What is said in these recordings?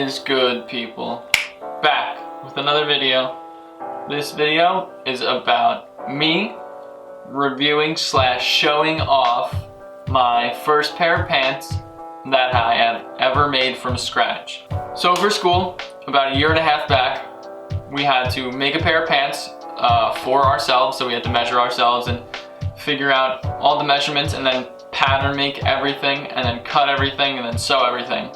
is good, people? Back with another video. This video is about me reviewing / showing off my first pair of pants that I have ever made from scratch. So for school, about a year and a half back, we had to make a pair of pants for ourselves. So we had to measure ourselves and figure out all the measurements and then pattern make everything and then cut everything and then sew everything.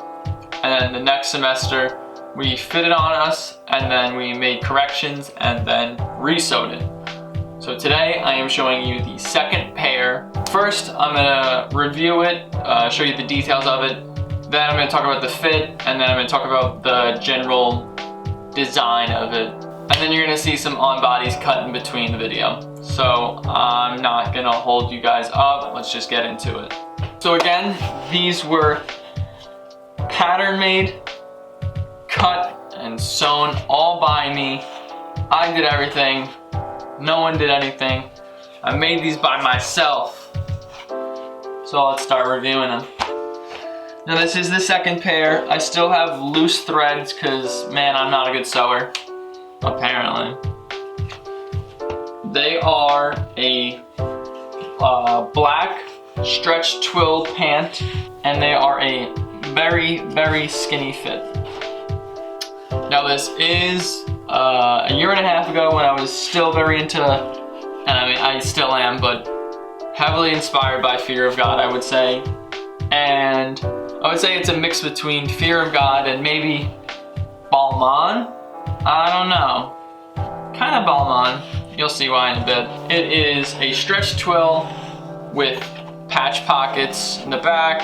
And then the next semester we fit it on us and then we made corrections and then re-sewed it. So today I am showing you the second pair. First I'm gonna review it, show you the details of it. Then I'm gonna talk about the fit, and then I'm gonna talk about the general design of it. And then you're gonna see some on bodies cut in between the video. So I'm not gonna hold you guys up, let's just get into it. So again, these were pattern made, cut, and sewn all by me. I did everything, no one did anything. I made these by myself. So let's start reviewing them. Now this is the second pair. I still have loose threads because, man, I'm not a good sewer, apparently. They are a black stretch twill pant, and they are a very, very skinny fit. Now this is a year and a half ago when I was still very into, and I mean I still am, but heavily inspired by Fear of God, I would say. And I would say it's a mix between Fear of God and maybe Balmain. I don't know. Kind of Balmain. You'll see why in a bit. It is a stretch twill with patch pockets in the back.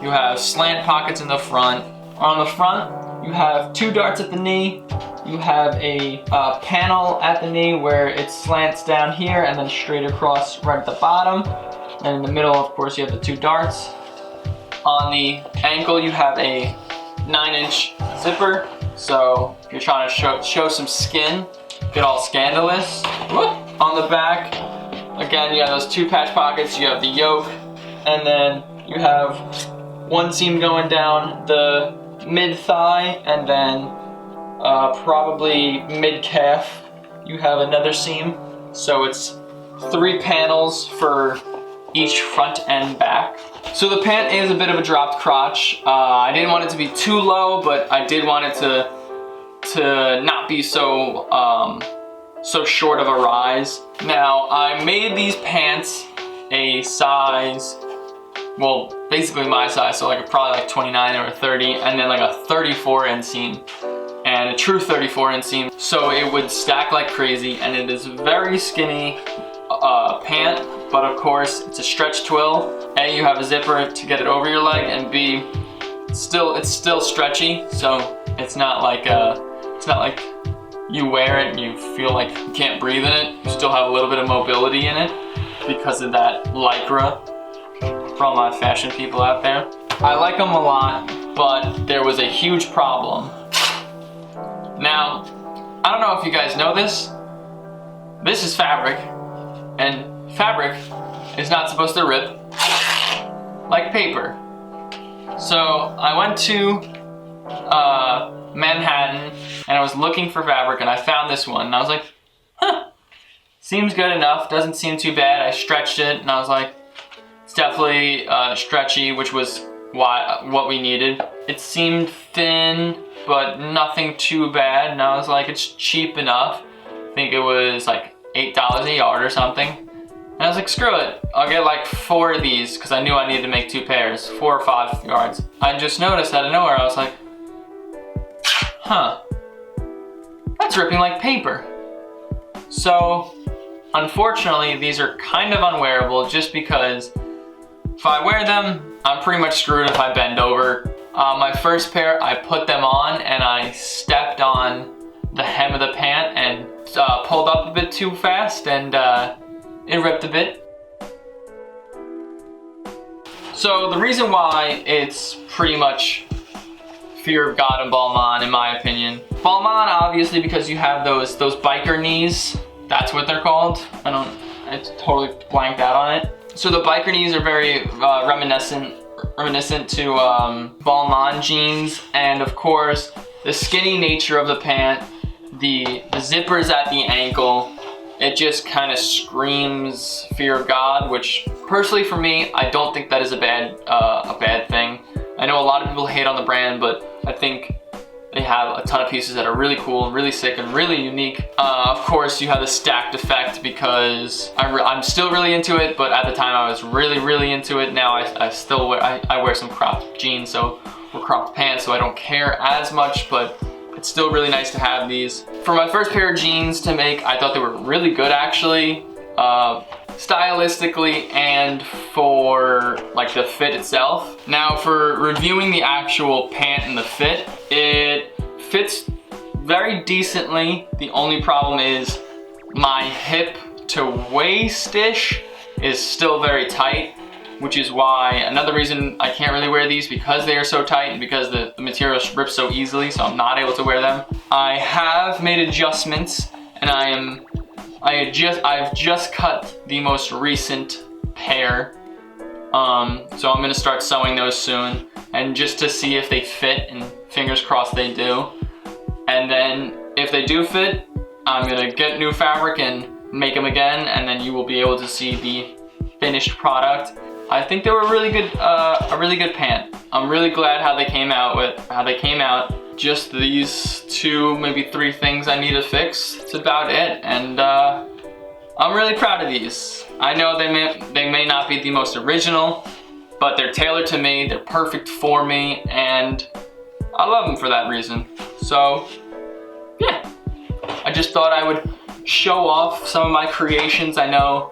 You have slant pockets in the front. On the front, you have 2 darts at the knee. You have a panel at the knee where it slants down here and then straight across right at the bottom. And in the middle, of course, you have the 2 darts. On the ankle, you have a 9-inch zipper. So if you're trying to show some skin, get all scandalous. Whoop. On the back, again, you have those 2 patch pockets. You have the yoke, and then you have one seam going down the mid thigh, and then probably mid calf. You have another seam. So it's 3 panels for each front and back. So the pant is a bit of a dropped crotch. I didn't want it to be too low, but I did want it to not be so so short of a rise. Now I made these pants a size, well, basically my size, so like probably like 29 or 30, and then like a 34 inseam and a true 34 inseam, so it would stack like crazy. And it is very skinny pant, but of course it's a stretch twill. A, you have a zipper to get it over your leg, and B, it's still stretchy, so it's not like you wear it and you feel like you can't breathe in it. You still have a little bit of mobility in it because of that Lycra. For all my fashion people out there, I like them a lot, but there was a huge problem. Now, I don't know if you guys know this. This is fabric, and fabric is not supposed to rip like paper. So I went to Manhattan and I was looking for fabric, and I found this one, and I was like, huh, seems good enough, doesn't seem too bad. I stretched it and I was like, it's definitely stretchy, which was what we needed. It seemed thin, but nothing too bad, and I was like, it's cheap enough. I think it was like $8 a yard or something. And I was like, screw it, I'll get like 4 of these, because I knew I needed to make 2 pairs, 4 or 5 yards. I just noticed out of nowhere, I was like, huh, that's ripping like paper. So unfortunately, these are kind of unwearable, just because if I wear them, I'm pretty much screwed if I bend over. My first pair, I put them on and I stepped on the hem of the pant and pulled up a bit too fast, and it ripped a bit. So the reason why it's pretty much Fear of God and Balmain, in my opinion. Balmain, obviously, because you have those biker knees. That's what they're called. I totally blanked out on it. So the biker knees are very reminiscent reminiscent to Balmain jeans, and of course the skinny nature of the pant, the zippers at the ankle. It just kind of screams fear of God, which personally for me, I don't think that is a bad thing. I know a lot of people hate on the brand, but I think they have a ton of pieces that are really cool, really sick, and really unique. Of course, you have the stacked effect because I'm still really into it, but at the time I was really into it. Now I still wear some cropped jeans, or cropped pants, so I don't care as much, but it's still really nice to have these. For my first pair of jeans to make, I thought they were really good actually, stylistically and for like the fit itself. Now for reviewing the actual pant and the fit, it fits very decently. The only problem is my hip to waist-ish is still very tight, which is why another reason I can't really wear these, because they are so tight and because the material rips so easily, so I'm not able to wear them. I have made adjustments, and I've just cut the most recent pair. So I'm gonna start sewing those soon, and just to see if they fit, and fingers crossed they do. And then if they do fit, I'm gonna get new fabric and make them again, and then you will be able to see the finished product. I think they were really good, a really good pant. I'm really glad how they came out. Just these 2, maybe 3 things I need to fix. It's about it, and I'm really proud of these. I know they may not be the most original, but they're tailored to me. They're perfect for me, and I love them for that reason. So yeah, I just thought I would show off some of my creations. I know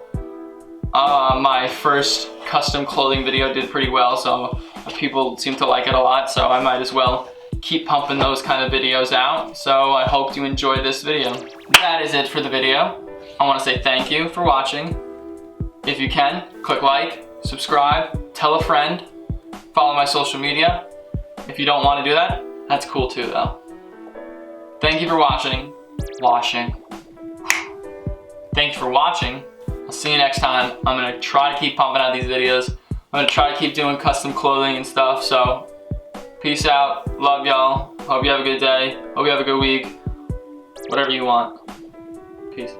my first custom clothing video did pretty well, so people seem to like it a lot, so I might as well keep pumping those kind of videos out. So I hope you enjoyed this video. That is it for the video. I want to say thank you for watching. If you can, click like, subscribe, tell a friend, follow my social media. If you don't want to do that, that's cool too though. Thank you for watching. Thank you for watching. I'll see you next time. I'm gonna try to keep pumping out these videos. I'm gonna try to keep doing custom clothing and stuff, so peace out. Love y'all. Hope you have a good day. Hope you have a good week. Whatever you want. Peace.